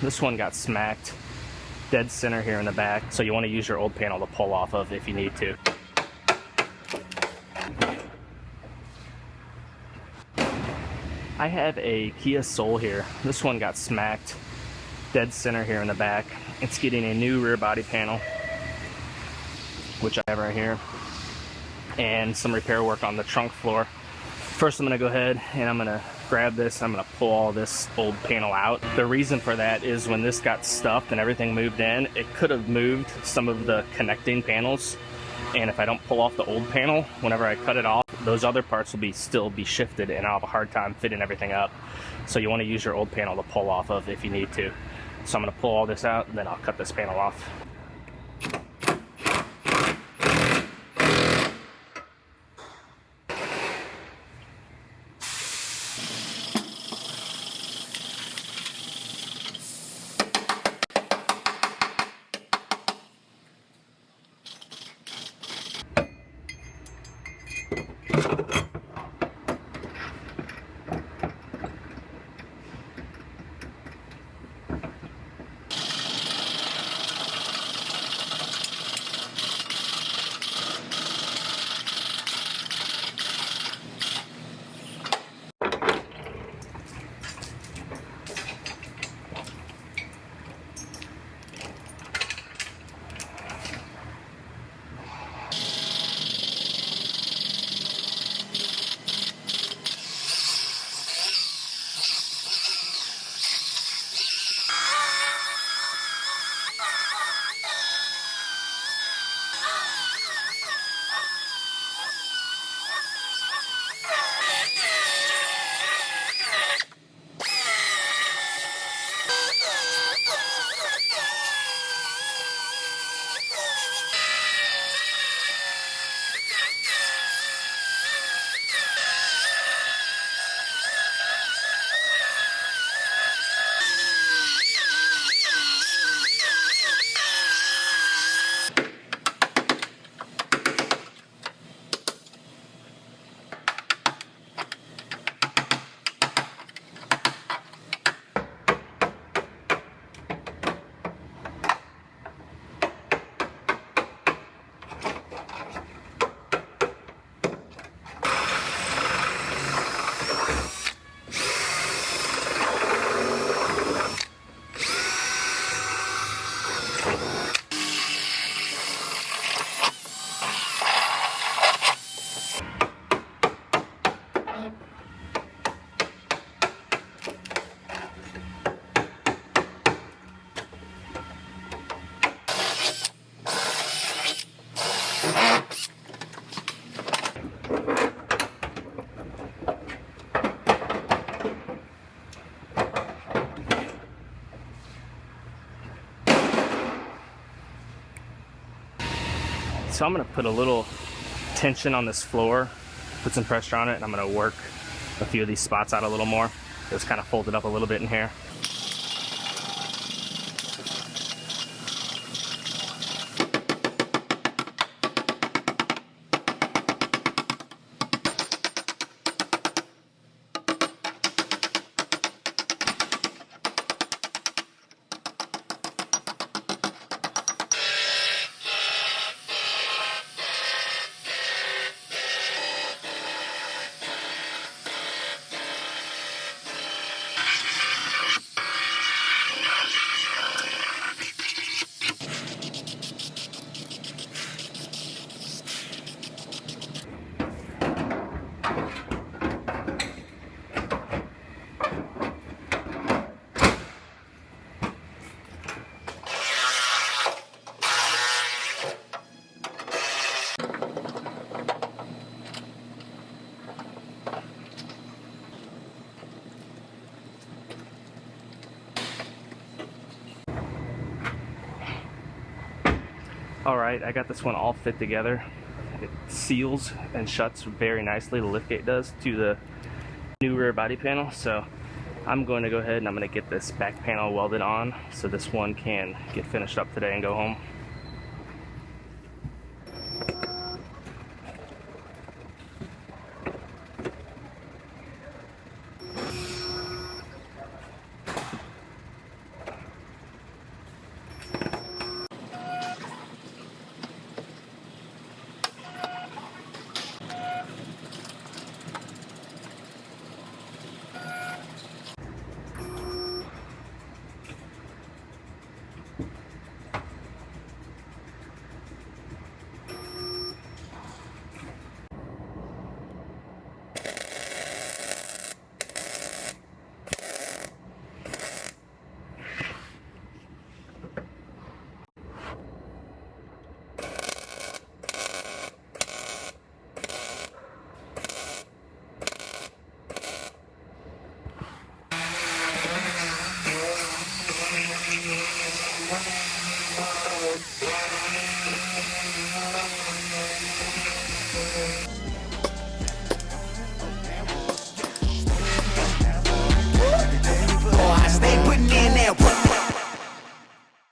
This one got smacked dead center here in the back, so you want to use your old panel to pull off of if you need to. I have a Kia Soul here. This one got smacked dead center here in the back. It's getting a new rear body panel, which I have right here, and some repair work on the trunk floor. First, I'm going to go ahead and I'm going to grab this. I'm going to pull all this old panel out. The reason for that is when this got stuffed and everything moved in, it could have moved some of the connecting panels. And if I don't pull off the old panel, whenever I cut it off, those other parts will still be shifted, and I'll have a hard time fitting everything up. So you want to use your old panel to pull off of if you need to. So I'm going to pull all this out, and then I'll cut this panel off. So I'm going to put a little tension on this floor, put some pressure on it, and I'm going to work a few of these spots out a little more. Just kind of fold it up a little bit in here. Alright, I got this one all fit together. It seals and shuts very nicely, the liftgate does, to the new rear body panel. So I'm going to go ahead and I'm going to get this back panel welded on so this one can get finished up today and go home. Morning.